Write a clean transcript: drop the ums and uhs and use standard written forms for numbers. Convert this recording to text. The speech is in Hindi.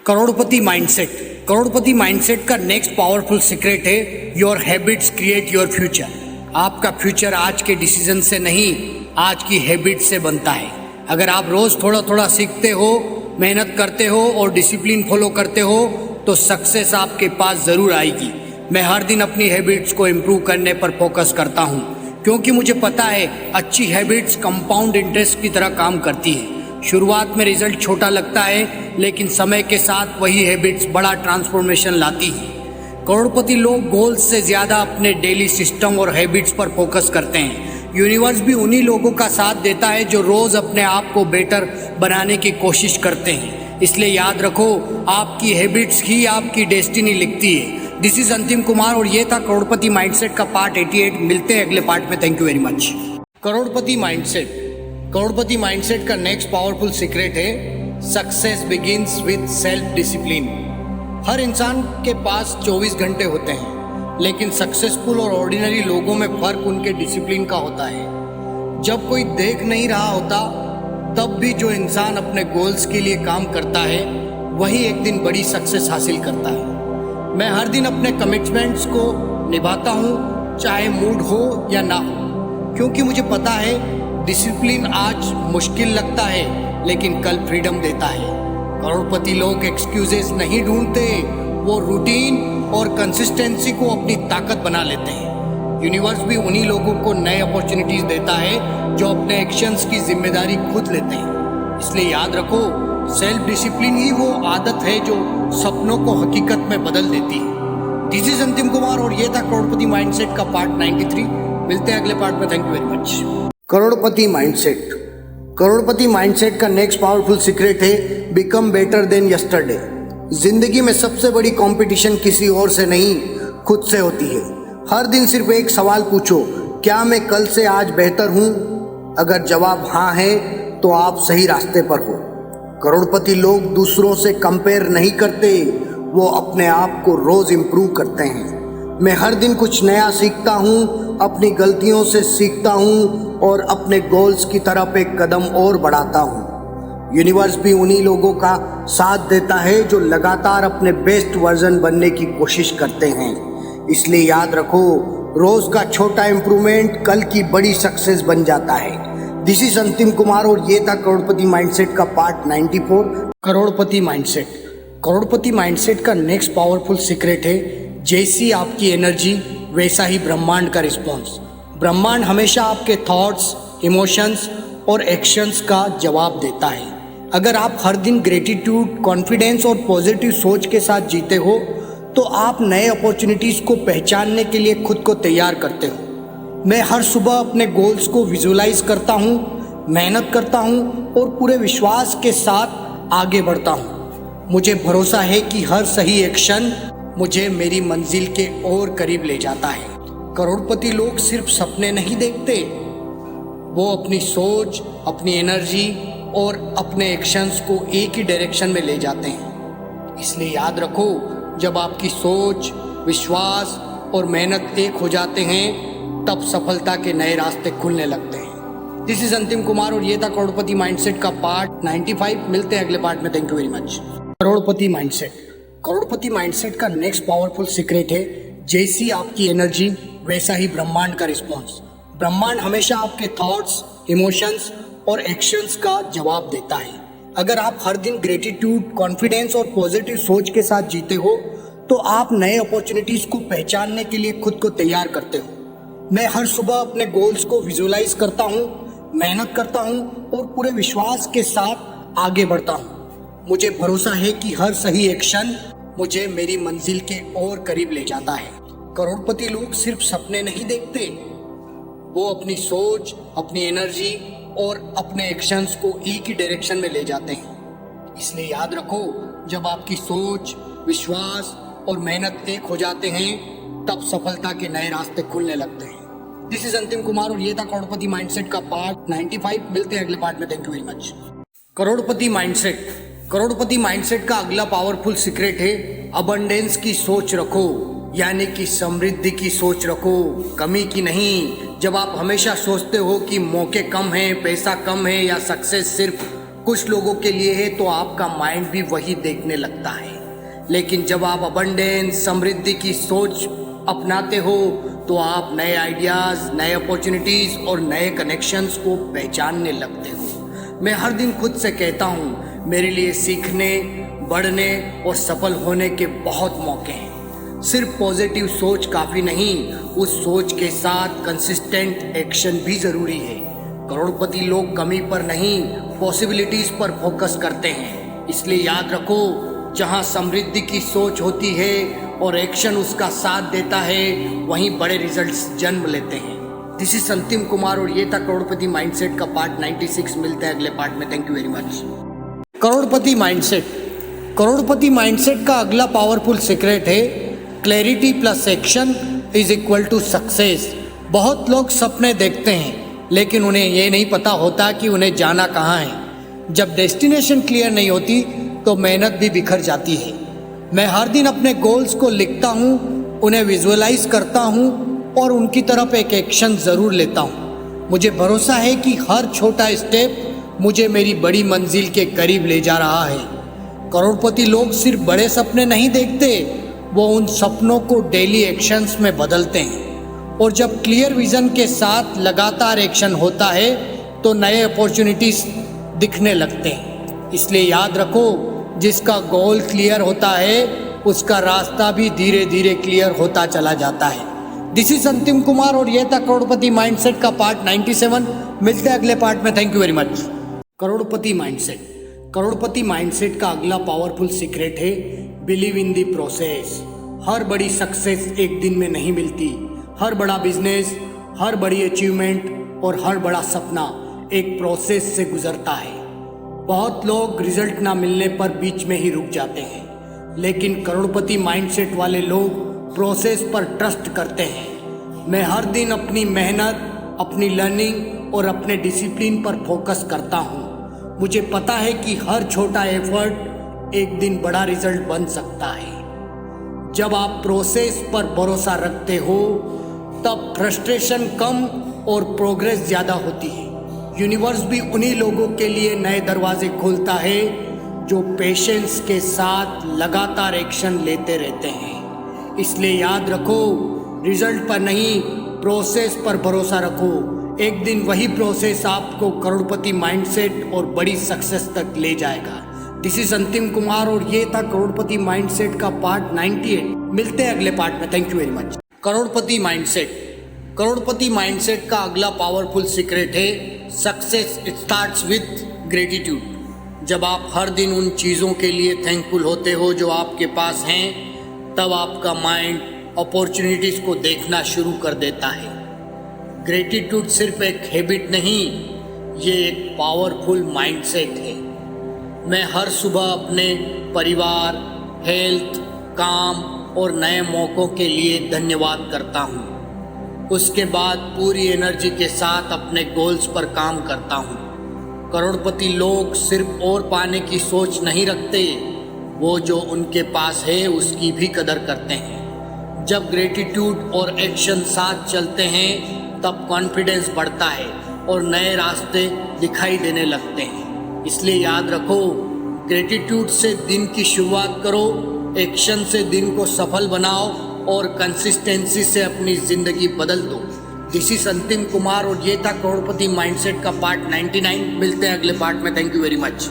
करोड़पति माइंडसेट। करोड़पति माइंडसेट का नेक्स्ट पावरफुल सीक्रेट है your habits create your future. आपका फ्यूचर आज के डिसीजन से नहीं, आज की हैबिट से बनता है। अगर आप रोज थोड़ा थोड़ा सीखते हो, मेहनत करते हो और डिसिप्लिन फॉलो करते हो तो सक्सेस आपके पास जरूर आएगी। मैं हर दिन अपनी हैबिट्स को इम्प्रूव करने पर फोकस करता हूँ, क्योंकि मुझे पता है अच्छी हैबिट्स कंपाउंड इंटरेस्ट की तरह काम करती है। शुरुआत में रिजल्ट छोटा लगता है, लेकिन समय के साथ वही हैबिट्स बड़ा ट्रांसफॉर्मेशन लाती है। करोड़पति लोग गोल्स से ज्यादा अपने डेली सिस्टम और हैबिट्स पर फोकस करते हैं। यूनिवर्स भी उन्हीं लोगों का साथ देता है जो रोज अपने आप को बेटर बनाने की कोशिश करते हैं। इसलिए याद रखो, आपकी हैबिट्स ही आपकी डेस्टिनी लिखती है। दिस इज अंतिम कुमार और ये था करोड़पति माइंडसेट का पार्ट 88। मिलते हैं अगले पार्ट में। Thank you very much. करोड़पति माइंडसेट। करोड़पति माइंडसेट का नेक्स्ट पावरफुल सीक्रेट है success begins with self discipline. हर इंसान के पास 24 घंटे होते हैं, लेकिन सक्सेसफुल और ऑर्डिनरी लोगों में फर्क उनके डिसिप्लिन का होता है। जब कोई देख नहीं रहा होता, तब भी जो इंसान अपने गोल्स के लिए काम करता है वही एक दिन बड़ी सक्सेस हासिल करता है। मैं हर दिन अपने कमिटमेंट्स को निभाता हूँ, चाहे मूड हो या ना हो, क्योंकि मुझे पता है डिसिप्लिन आज मुश्किल लगता है, लेकिन कल फ्रीडम देता है। करोड़पति लोग एक्सक्यूजेस नहीं ढूंढते, वो रूटीन और कंसिस्टेंसी को अपनी ताकत बना लेते हैं। यूनिवर्स भी उन्हीं लोगों को नए अपॉर्चुनिटीज देता है जो अपने एक्शंस की जिम्मेदारी खुद लेते हैं। इसलिए याद रखो, सेल्फ डिसिप्लिन ही वो आदत है जो सपनों को हकीकत में बदल देती है। दिस इज अंतिम कुमार और ये था करोड़पति माइंडसेट का पार्ट 93। मिलते हैं अगले पार्ट में। Thank you very much. करोड़पति माइंडसेट। करोड़पति माइंडसेट का नेक्स्ट पावरफुल सीक्रेट है बिकम बेटर देन यस्टरडे। जिंदगी में सबसे बड़ी कंपटीशन किसी और से नहीं, खुद से होती है। हर दिन सिर्फ एक सवाल पूछो, क्या मैं कल से आज बेहतर हूँ? अगर जवाब हाँ है तो आप सही रास्ते पर हो। करोड़पति लोग दूसरों से कंपेयर नहीं करते, वो अपने आप को रोज इम्प्रूव करते हैं। मैं हर दिन कुछ नया सीखता हूँ, अपनी गलतियों से सीखता हूँ और अपने गोल्स की तरफ एक कदम और बढ़ाता हूँ। यूनिवर्स भी उन्हीं लोगों का साथ देता है जो लगातार अपने बेस्ट वर्जन बनने की कोशिश करते हैं। इसलिए याद रखो, रोज का छोटा इम्प्रूवमेंट कल की बड़ी सक्सेस बन जाता है। दिस इज अंतिम कुमार और ये था करोड़पति माइंडसेट का पार्ट 94। करोड़पति माइंडसेट। करोड़पति माइंडसेट का नेक्स्ट पावरफुल सीक्रेट है जैसी आपकी एनर्जी वैसा ही ब्रह्मांड का रिस्पॉन्स। ब्रह्मांड हमेशा आपके थॉट्स, इमोशंस और एक्शंस का जवाब देता है। अगर आप हर दिन ग्रेटिट्यूड, कॉन्फिडेंस और पॉजिटिव सोच के साथ जीते हो तो आप नए अपॉर्चुनिटीज को पहचानने के लिए खुद को तैयार करते हो। मैं हर सुबह अपने गोल्स को विजुलाइज करता हूँ, मेहनत करता हूँ और पूरे विश्वास के साथ आगे बढ़ता हूँ। मुझे भरोसा है कि हर सही एक्शन मुझे मेरी मंजिल के और करीब ले जाता है। करोड़पति लोग सिर्फ सपने नहीं देखते, वो अपनी सोच, अपनी एनर्जी और अपने एक्शंस को एक ही डायरेक्शन में ले जाते हैं। इसलिए याद रखो, जब आपकी सोच, विश्वास और मेहनत एक हो जाते हैं, तब सफलता के नए रास्ते खुलने लगते हैं। दिस इज अंतिम कुमार और ये था करोड़पति माइंडसेट का पार्ट 95। मिलते हैं अगले पार्ट में। Thank you very much. करोड़पति माइंडसेट। करोड़पति माइंडसेट का नेक्स्ट पावरफुल सीक्रेट है जैसी आपकी एनर्जी वैसा ही ब्रह्मांड का रिस्पॉन्स। ब्रह्मांड हमेशा आपके थॉट्स, इमोशंस और एक्शंस का जवाब देता है। अगर आप हर दिन ग्रेटिट्यूड, कॉन्फिडेंस और पॉजिटिव सोच के साथ जीते हो तो आप नए अपॉर्चुनिटीज को पहचानने के लिए खुद को तैयार करते हो। मैं हर सुबह अपने गोल्स को विजुलाइज करता हूँ, मेहनत करता हूँ और पूरे विश्वास के साथ आगे बढ़ता हूँ। मुझे भरोसा है कि हर सही एक्शन मुझे मेरी मंजिल के और करीब ले जाता है। करोड़पति लोग सिर्फ सपने नहीं देखते, वो अपनी सोच, अपनी एनर्जी और अपने एक्शंस को एक ही डायरेक्शन में ले जाते हैं। इसलिए याद रखो, जब आपकी सोच, विश्वास और मेहनत एक हो जाते हैं, तब सफलता के नए रास्ते खुलने लगते हैं। दिस इज अंतिम कुमार और ये था करोड़पति माइंडसेट का पार्ट 95। मिलते हैं अगले पार्ट में। Thank you very much. करोड़पति माइंडसेट। करोड़पति माइंडसेट का अगला पावरफुल सीक्रेट है अबंडेंस की सोच रखो, यानी कि समृद्धि की सोच रखो, कमी की नहीं। जब आप हमेशा सोचते हो कि मौके कम हैं, पैसा कम है या सक्सेस सिर्फ कुछ लोगों के लिए है तो आपका माइंड भी वही देखने लगता है, लेकिन जब आप अबंडेंस समृद्धि की सोच अपनाते हो तो आप नए आइडियाज़, नए अपॉर्चुनिटीज़ और नए कनेक्शंस को पहचानने लगते हो। मैं हर दिन खुद से कहता हूँ, मेरे लिए सीखने, बढ़ने और सफल होने के बहुत मौके हैं। सिर्फ पॉजिटिव सोच काफ़ी नहीं, उस सोच के साथ कंसिस्टेंट एक्शन भी ज़रूरी है। करोड़पति लोग कमी पर नहीं, पॉसिबिलिटीज़ पर फोकस करते हैं। इसलिए याद रखो, जहाँ समृद्धि की सोच होती है और एक्शन उसका साथ देता है, वहीं बड़े रिजल्ट्स जन्म लेते हैं। दिस इज अंतिम कुमार और ये था करोड़पति माइंडसेट का पार्ट 96। मिलते हैं अगले पार्ट में। Thank you very much. करोड़पति माइंडसेट। करोड़पति माइंडसेट का अगला पावरफुल सीक्रेट है clarity plus action is equal to success. बहुत लोग सपने देखते हैं लेकिन उन्हें ये नहीं पता होता कि उन्हें जाना कहाँ है। जब डेस्टिनेशन क्लियर नहीं होती तो मेहनत भी बिखर जाती है। मैं हर दिन अपने गोल्स को लिखता हूँ, उन्हें विजुअलाइज करता हूँ और उनकी तरफ एक एक्शन ज़रूर लेता हूँ। मुझे भरोसा है कि हर छोटा स्टेप मुझे मेरी बड़ी मंजिल के करीब ले जा रहा है। करोड़पति लोग सिर्फ बड़े सपने नहीं देखते, वो उन सपनों को डेली एक्शंस में बदलते हैं। और जब क्लियर विजन के साथ लगातार एक्शन होता है तो नए अपॉर्चुनिटीज दिखने लगते हैं। इसलिए याद रखो, जिसका गोल क्लियर होता है उसका रास्ता भी धीरे धीरे क्लियर होता चला जाता है। दिस इज अंतिम कुमार और यह था करोड़पति माइंडसेट का पार्ट 97। मिलते हैं अगले पार्ट में। Thank you very much. करोड़पति माइंडसेट। करोड़पति माइंडसेट का अगला पावरफुल सीक्रेट है बिलीव इन द प्रोसेस। हर बड़ी सक्सेस एक दिन में नहीं मिलती। हर बड़ा बिजनेस, हर बड़ी अचीवमेंट और हर बड़ा सपना एक प्रोसेस से गुजरता है। बहुत लोग रिजल्ट ना मिलने पर बीच में ही रुक जाते हैं, लेकिन करोड़पति माइंडसेट वाले लोग प्रोसेस पर ट्रस्ट करते हैं। मैं हर दिन अपनी मेहनत, अपनी लर्निंग और अपने डिसिप्लिन पर फोकस करता हूँ। मुझे पता है कि हर छोटा एफर्ट एक दिन बड़ा रिजल्ट बन सकता है। जब आप प्रोसेस पर भरोसा रखते हो तब फ्रस्ट्रेशन कम और प्रोग्रेस ज़्यादा होती है। यूनिवर्स भी उन्हीं लोगों के लिए नए दरवाजे खोलता है जो पेशेंस के साथ लगातार एक्शन लेते रहते हैं। इसलिए याद रखो, रिजल्ट पर नहीं, प्रोसेस पर भरोसा रखो। एक दिन वही प्रोसेस आपको करोड़पति माइंडसेट और बड़ी सक्सेस तक ले जाएगा। दिस इज अंतिम कुमार और ये था करोड़पति माइंडसेट का पार्ट 98। मिलते हैं अगले पार्ट में। Thank you very much. करोड़पति माइंडसेट। करोड़पति माइंडसेट का अगला पावरफुल सीक्रेट है सक्सेस स्टार्ट्स विथ ग्रेटिट्यूड। जब आप हर दिन उन चीज़ों के लिए थैंकफुल होते हो जो आपके पास हैं, तब आपका माइंड अपॉर्चुनिटीज़ को देखना शुरू कर देता है। ग्रेटिट्यूड सिर्फ एक हैबिट नहीं, ये एक पावरफुल माइंडसेट है। मैं हर सुबह अपने परिवार, हेल्थ, काम और नए मौक़ों के लिए धन्यवाद करता हूँ। उसके बाद पूरी एनर्जी के साथ अपने गोल्स पर काम करता हूँ। करोड़पति लोग सिर्फ और पाने की सोच नहीं रखते, वो जो उनके पास है उसकी भी कदर करते हैं। जब ग्रेटिट्यूड और एक्शन साथ चलते हैं तब कॉन्फिडेंस बढ़ता है और नए रास्ते दिखाई देने लगते हैं। इसलिए याद रखो, ग्रेटिट्यूड से दिन की शुरुआत करो, एक्शन से दिन को सफल बनाओ और कंसिस्टेंसी से अपनी ज़िंदगी बदल दो। दिस इज अंतिम कुमार और ये था करोड़पति माइंडसेट का पार्ट 99। मिलते हैं अगले पार्ट में। Thank you very much.